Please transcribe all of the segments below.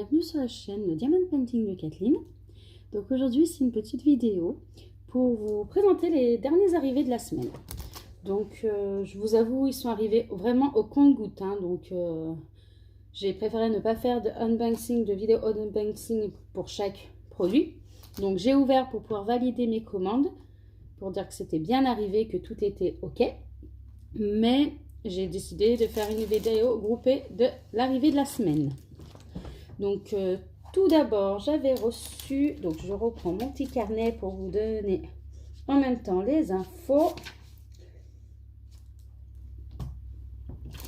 bienvenue sur la chaîne Diamond Painting de Kathleen. Donc aujourd'hui c'est une petite vidéo pour vous présenter les derniers arrivés de la semaine. Donc je vous avoue, ils sont arrivés vraiment au compte-gouttes, hein, donc j'ai préféré ne pas faire de unboxing, de vidéo unboxing pour chaque produit. Donc j'ai ouvert pour pouvoir valider mes commandes, pour dire que c'était bien arrivé, que tout était ok. Mais j'ai décidé de faire une vidéo groupée de l'arrivée de la semaine. Donc tout d'abord j'avais reçu, donc je reprends mon petit carnet pour vous donner en même temps les infos.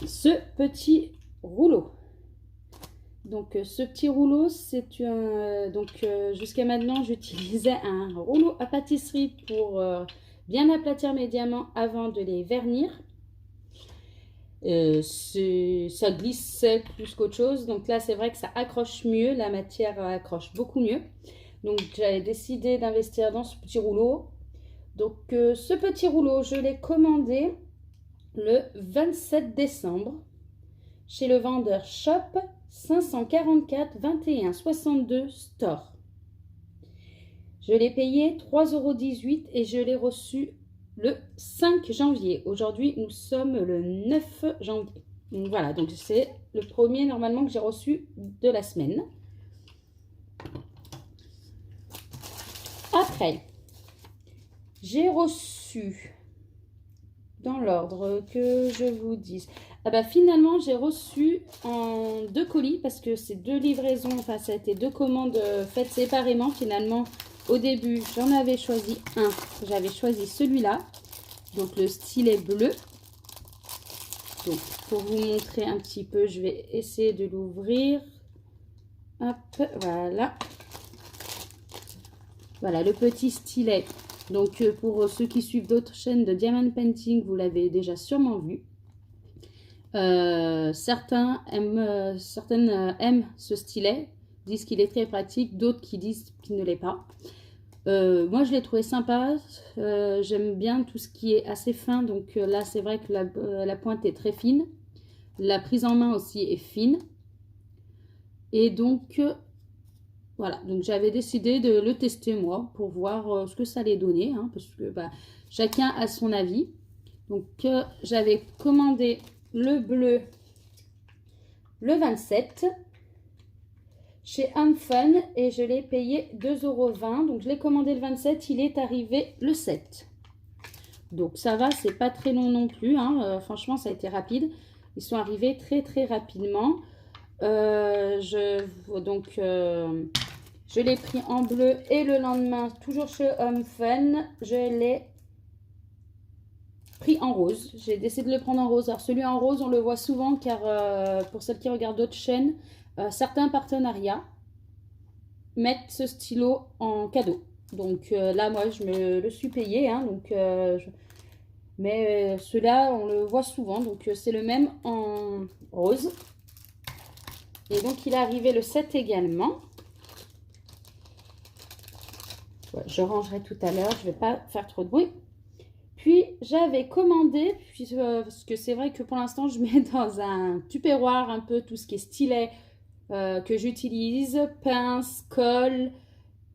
Ce petit rouleau. Donc ce petit rouleau, c'est un jusqu'à maintenant j'utilisais un rouleau à pâtisserie pour bien aplatir mes diamants avant de les vernir. Ça glissait plus qu'autre chose, donc là c'est vrai que ça accroche mieux, la matière accroche beaucoup mieux. Donc j'avais décidé d'investir dans ce petit rouleau. Donc ce petit rouleau, je l'ai commandé le 27 décembre chez le vendeur Shop 544 21 62 Store. Je l'ai payé 3,18 € et je l'ai reçu le 5 janvier. Aujourd'hui, nous sommes le 9 janvier. Donc voilà, donc c'est le premier normalement que j'ai reçu de la semaine. Après, j'ai reçu, dans l'ordre que je vous dise, finalement j'ai reçu en 2 colis parce que c'est 2 livraisons, enfin ça a été 2 commandes faites séparément finalement. Au début, j'en avais choisi un. J'avais choisi celui-là. Donc, le stylet bleu. Donc, pour vous montrer un petit peu, je vais essayer de l'ouvrir. Hop, voilà. Voilà, le petit stylet. Donc, pour ceux qui suivent d'autres chaînes de Diamond Painting, vous l'avez déjà sûrement vu. Certaines aiment ce stylet, disent qu'il est très pratique, d'autres qui disent qu'il ne l'est pas. Moi je l'ai trouvé sympa, j'aime bien tout ce qui est assez fin, donc là c'est vrai que la pointe est très fine, la prise en main aussi est fine, et donc voilà, donc j'avais décidé de le tester moi pour voir ce que ça allait donner, hein, parce que chacun a son avis. Donc j'avais commandé le bleu le 27 chez Fun et je l'ai payé 2,20 €. Donc je l'ai commandé le 27, il est arrivé le 7. Donc ça va, c'est pas très long non plus, hein. Franchement ça a été rapide. Ils sont arrivés très très rapidement. Je l'ai pris en bleu et le lendemain, toujours chez Fun, je l'ai pris en rose. J'ai décidé de le prendre en rose. Alors celui en rose, on le voit souvent car pour celles qui regardent d'autres chaînes, certains partenariats mettent ce stylo en cadeau. Donc là, moi, je me le suis payé. Hein, donc, mais ceux-là, on le voit souvent. Donc c'est le même en rose. Et donc, il est arrivé le 7 également. Ouais, je rangerai tout à l'heure. Je ne vais pas faire trop de bruit. Puis, j'avais commandé, parce que c'est vrai que pour l'instant, je mets dans un tupperware un peu tout ce qui est stylet que j'utilise, pince, colle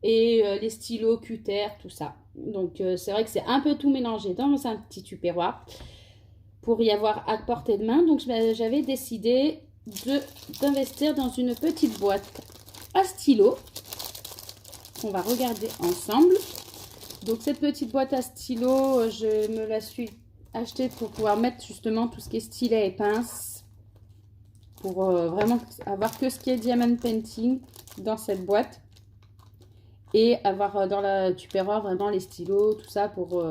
et les stylos, cutter, tout ça. Donc, c'est vrai que c'est un peu tout mélangé dans un petit tupperware pour y avoir à portée de main. Donc, j'avais décidé d'investir dans une petite boîte à stylo qu'on va regarder ensemble. Donc cette petite boîte à stylo, je me la suis achetée pour pouvoir mettre justement tout ce qui est stylet et pince. Pour vraiment avoir que ce qui est Diamond Painting dans cette boîte. Et avoir dans la tupperware vraiment les stylos, tout ça pour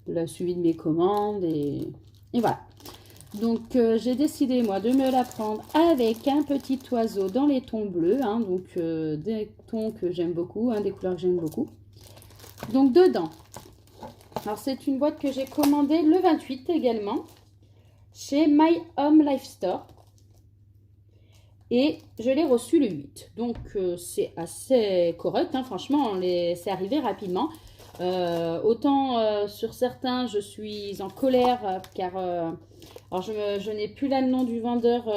le suivi de mes commandes. Et voilà. Donc j'ai décidé moi de me la prendre avec un petit oiseau dans les tons bleus. Hein, donc des tons que j'aime beaucoup, hein, des couleurs que j'aime beaucoup. Donc dedans, alors c'est une boîte que j'ai commandée le 28 également chez My Home Life Store et je l'ai reçu le 8. Donc c'est assez correct, hein, franchement, c'est arrivé rapidement. Autant sur certains je suis en colère car alors je n'ai plus là le nom du vendeur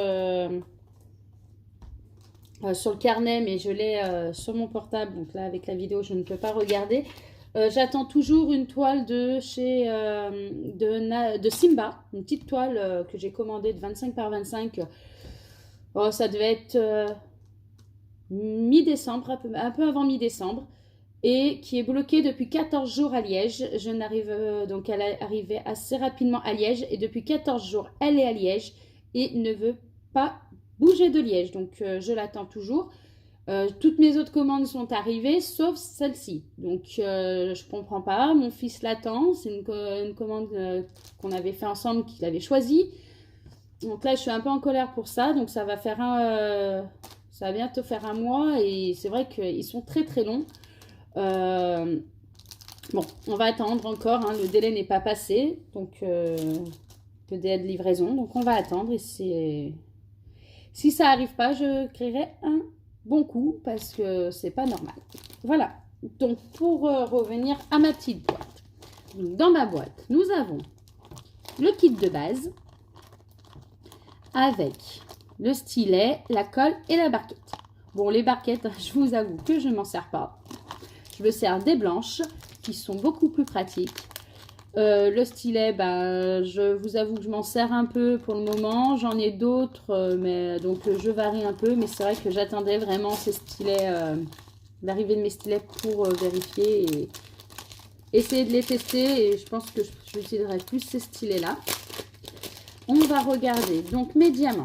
sur le carnet, mais je l'ai sur mon portable. Donc là, avec la vidéo, je ne peux pas regarder. J'attends toujours une toile de chez de Simba, une petite toile que j'ai commandée de 25 par 25. Oh, ça devait être mi-décembre, un peu avant mi-décembre, et qui est bloquée depuis 14 jours à Liège. Je n'arrive donc elle est arrivée assez rapidement à Liège, et depuis 14 jours, elle est à Liège et ne veut pas bouger de Liège. Donc je l'attends toujours. Toutes mes autres commandes sont arrivées, sauf celle-ci. Donc, je comprends pas. Mon fils l'attend. C'est une commande qu'on avait fait ensemble, qu'il avait choisie. Donc là, je suis un peu en colère pour ça. Donc, ça va bientôt faire un mois. Et c'est vrai qu'ils sont très, très longs. Bon, on va attendre encore. Hein. Le délai n'est pas passé. Donc, le délai de livraison. Donc, on va attendre. Et si ça n'arrive pas, je créerai un bon coup parce que c'est pas normal. Voilà. Donc pour revenir à ma petite boîte. Donc, dans ma boîte, nous avons le kit de base avec le stylet, la colle et la barquette. Bon, les barquettes, je vous avoue que je ne m'en sers pas. Je me sers des blanches qui sont beaucoup plus pratiques. Le stylet, je vous avoue que je m'en sers un peu pour le moment. J'en ai d'autres, mais donc je varie un peu. Mais c'est vrai que j'attendais vraiment ces stylets, l'arrivée de mes stylets pour vérifier et essayer de les tester. Et je pense que j'utiliserai plus ces stylets-là. On va regarder donc mes diamants.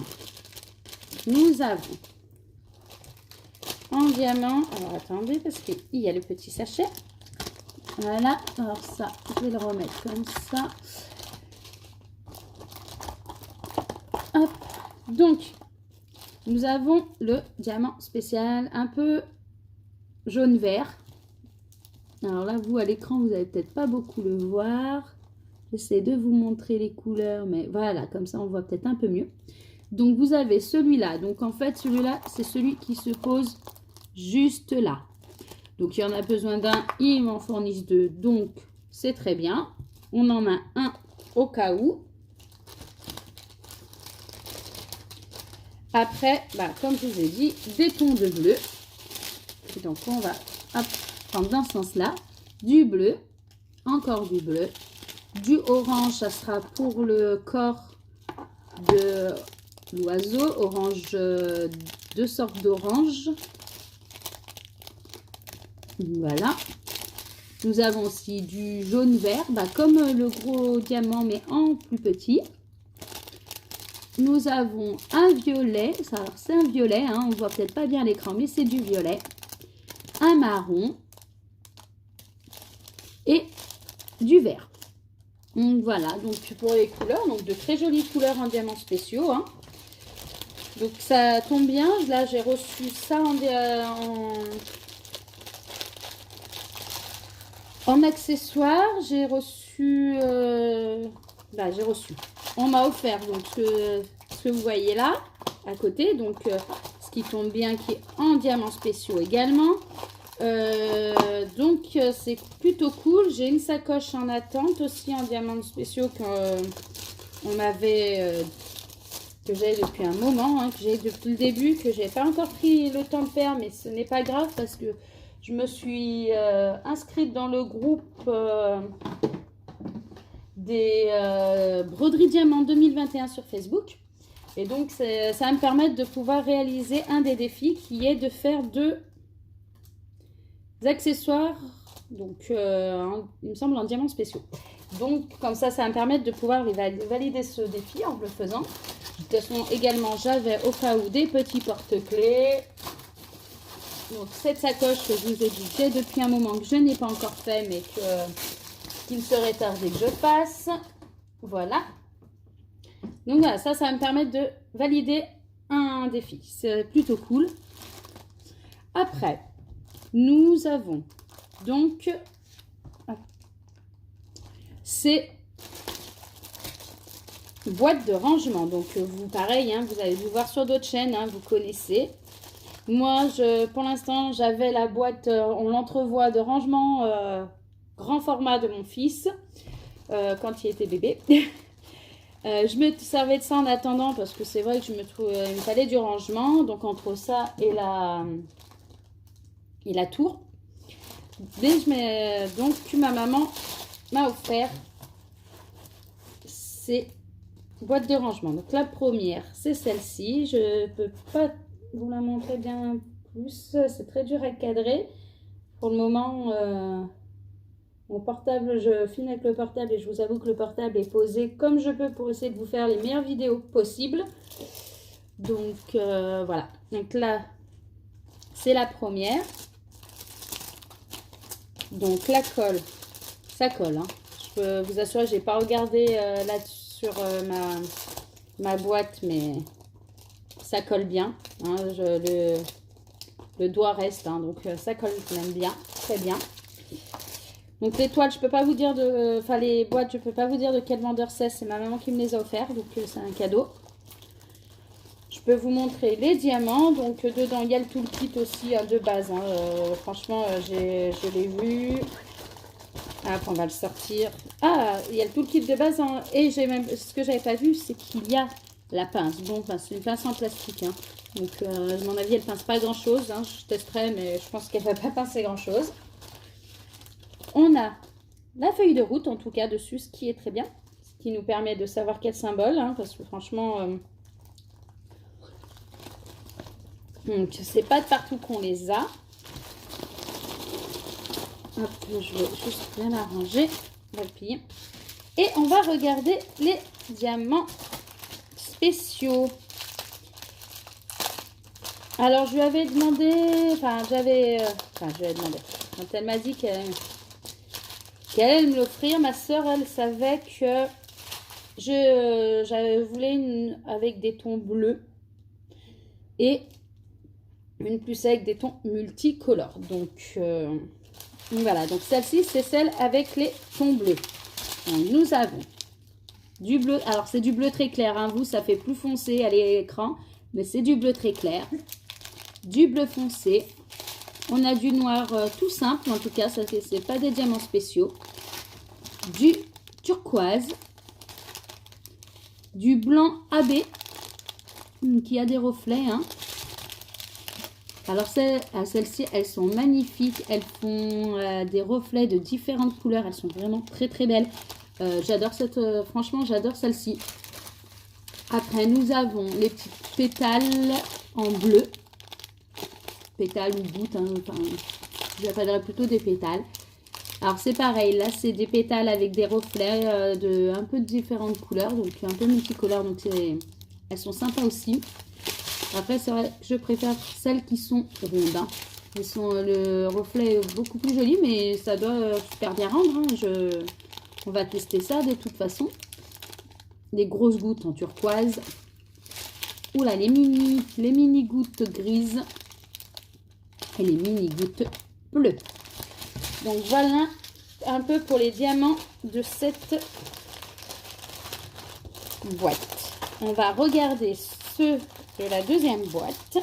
Nous avons en diamant. Alors attendez, parce qu'il y a le petit sachet. Voilà, alors ça, je vais le remettre comme ça. Hop, donc, nous avons le diamant spécial, un peu jaune-vert. Alors là, vous, à l'écran, vous n'allez peut-être pas beaucoup le voir. J'essaie de vous montrer les couleurs, mais voilà, comme ça, on voit peut-être un peu mieux. Donc, vous avez celui-là. Donc, en fait, celui-là, c'est celui qui se pose juste là. Donc, il y en a besoin d'un, ils m'en fournissent deux, donc c'est très bien. On en a un au cas où. Après, comme je vous ai dit, des tons de bleu. Et donc, on va prendre dans ce sens-là du bleu, encore du bleu, du orange, ça sera pour le corps de l'oiseau, orange, deux sortes d'orange. Voilà. Nous avons aussi du jaune-vert, comme le gros diamant, mais en plus petit. Nous avons un violet, c'est un violet, hein, on ne voit peut-être pas bien à l'écran, mais c'est du violet. Un marron et du vert. Donc voilà, donc pour les couleurs, donc de très jolies couleurs en diamants spéciaux. Hein. Donc ça tombe bien, là j'ai reçu ça en accessoire, j'ai reçu, on m'a offert donc ce que vous voyez là, à côté, donc ce qui tombe bien, qui est en diamants spéciaux également. Donc c'est plutôt cool. J'ai une sacoche en attente aussi en diamants spéciaux qu'on m'avait, que j'ai depuis un moment, hein, que j'ai depuis le début, que j'ai pas encore pris le temps de faire, mais ce n'est pas grave parce que je me suis inscrite dans le groupe des broderies diamants 2021 sur Facebook. Et donc, ça va me permettre de pouvoir réaliser un des défis qui est de faire deux accessoires, donc il me semble en diamants spéciaux. Donc, comme ça va me permettre de pouvoir valider ce défi en le faisant. De toute façon, également, j'avais au cas où des petits porte-clés. Donc, cette sacoche que je vous ai dit, j'ai depuis un moment que je n'ai pas encore fait, mais qu'il serait tardé que je fasse. Voilà. Donc, voilà, ça va me permettre de valider un défi. C'est plutôt cool. Après, nous avons donc ces boîtes de rangement. Donc, vous, pareil, hein, vous avez dû voir sur d'autres chaînes, hein, vous connaissez. Moi, pour l'instant, j'avais la boîte, on l'entrevoit, de rangement grand format de mon fils quand il était bébé. Je me servais de ça en attendant parce que c'est vrai que je me trouve, il me fallait du rangement. Donc entre ça et la tour. Donc ma maman m'a offert ces boîtes de rangement. Donc la première, c'est celle-ci. Je peux pas vous la montrer bien plus. C'est très dur à cadrer. Pour le moment, mon portable, je filme avec le portable et je vous avoue que le portable est posé comme je peux pour essayer de vous faire les meilleures vidéos possibles. Donc voilà. Donc là, c'est la première. Donc la colle, ça colle. Hein. Je peux vous assurer, j'ai pas regardé là sur ma boîte, mais ça colle bien. Hein. Le doigt reste, hein, donc ça colle quand même bien, très bien. Donc les toiles, je peux pas vous dire de, enfin les boîtes, je peux pas vous dire de quel vendeur c'est ma maman qui me les a offerts, donc c'est un cadeau. Je peux vous montrer les diamants, donc dedans il y a le toolkit aussi hein, de base. Hein. Franchement, je l'ai vu. Après on va le sortir. Ah, il y a le toolkit de base hein, et j'ai même ce que j'avais pas vu, c'est qu'il y a la pince. Bon, enfin, c'est une pince en plastique. Hein. Donc à mon avis, elle pince pas grand chose. Hein. Je testerai, mais je pense qu'elle va pas pincer grand chose. On a la feuille de route, en tout cas, dessus, ce qui est très bien. Ce qui nous permet de savoir quel symbole, hein, parce que franchement, c'est pas de partout qu'on les a. Hop, je vais juste bien arranger. On va le plier. Et on va regarder les diamants spéciaux. Alors, je lui avais demandé, je lui ai demandé, quand elle m'a dit qu'elle allait me l'offrir, ma soeur, elle savait que j'avais voulu une avec des tons bleus et une plus avec des tons multicolores. Donc voilà, donc celle-ci, c'est celle avec les tons bleus. Donc, nous avons du bleu, alors c'est du bleu très clair, hein, vous, ça fait plus foncé à l'écran, mais c'est du bleu très clair. Du bleu foncé. On a du noir tout simple, en tout cas, ça c'est pas des diamants spéciaux. Du turquoise. Du blanc AB, qui a des reflets. Hein. Alors celles-ci, elles sont magnifiques. Elles font des reflets de différentes couleurs. Elles sont vraiment très très belles. J'adore franchement, j'adore celle-ci. Après, nous avons les petits pétales en bleu. Pétales ou gouttes, hein, enfin, j'appellerais plutôt des pétales. Alors c'est pareil, là c'est des pétales avec des reflets de un peu de différentes couleurs, donc un peu multicolores, donc elles sont sympas aussi. Après c'est vrai, je préfère celles qui sont rondes. Hein. Le reflet est beaucoup plus joli, mais ça doit super bien rendre. Hein. On va tester ça de toute façon. Les grosses gouttes en turquoise. Oula, les mini gouttes grises. Et les mini gouttes bleues. Donc voilà un peu pour les diamants de cette boîte. On va regarder ceux de la deuxième boîte.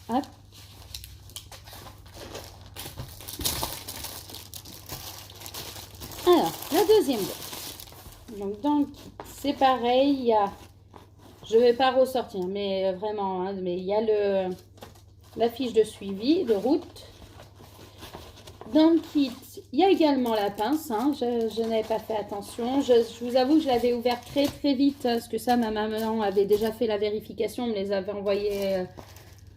Hop. Alors, la deuxième boîte. Donc dans le kit, c'est pareil, il y a... Je ne vais pas ressortir, mais vraiment, hein, mais il y a la fiche de suivi, de route. Dans le kit, il y a également la pince. Hein. Je n'avais pas fait attention. Je vous avoue que je l'avais ouvert très très vite. Parce que ça, ma maman avait déjà fait la vérification. Me les avait envoyés.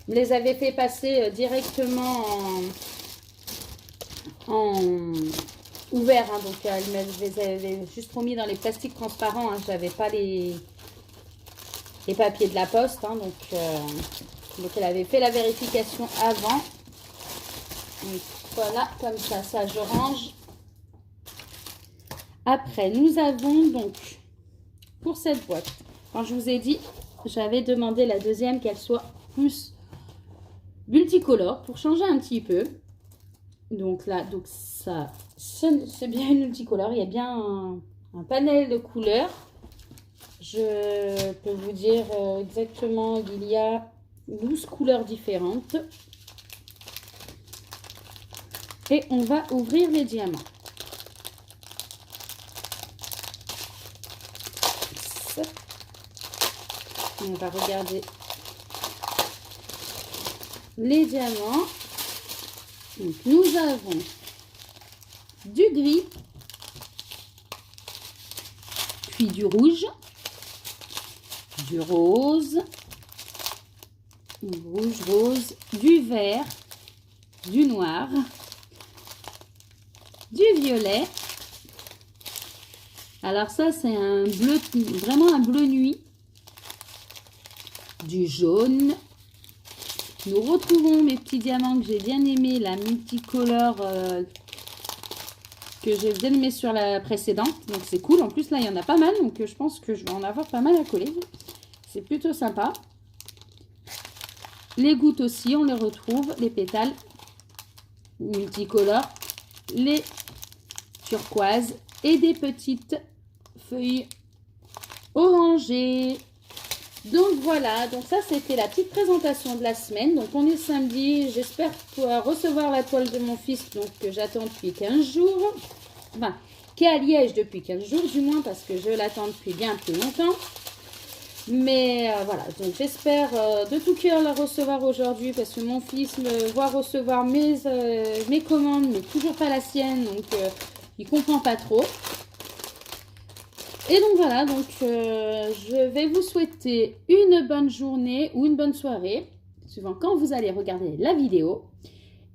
Me les avait fait passer directement en ouvert. Hein. Donc, elle me les avait juste remis dans les plastiques transparents. Hein. Je n'avais pas les papiers de la poste. Hein. Donc, elle avait fait la vérification avant. Donc, voilà, comme ça je range. Après, nous avons donc, pour cette boîte, quand je vous ai dit, j'avais demandé la deuxième qu'elle soit plus multicolore pour changer un petit peu. Donc là, donc ça, c'est bien une multicolore. Il y a bien un panel de couleurs. Je peux vous dire exactement, il y a 12 couleurs différentes. Et on va ouvrir les diamants. pièces. On va regarder les diamants. Donc, nous avons du gris, puis du rouge, du rose, rose, du vert, du noir, du violet. Alors ça, c'est un bleu, vraiment un bleu nuit, du jaune. Nous retrouvons mes petits diamants que j'ai bien aimés, la multicolore que j'ai bien aimé sur la précédente. Donc c'est cool. En plus, là, il y en a pas mal. Donc je pense que je vais en avoir pas mal à coller. C'est plutôt sympa. Les gouttes aussi, on les retrouve. Les pétales multicolores. Les turquoises. Et des petites feuilles orangées. Donc voilà, donc ça c'était la petite présentation de la semaine. Donc on est samedi, j'espère pouvoir recevoir la toile de mon fils, donc que j'attends depuis 15 jours. Enfin, qui est à Liège depuis 15 jours du moins, parce que je l'attends depuis bien plus longtemps. Mais voilà, donc j'espère de tout cœur la recevoir aujourd'hui, parce que mon fils me voit recevoir mes commandes, mais toujours pas la sienne, donc il comprend pas trop. Et donc voilà, donc je vais vous souhaiter une bonne journée ou une bonne soirée, suivant quand vous allez regarder la vidéo.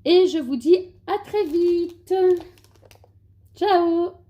Et je vous dis à très vite. Ciao!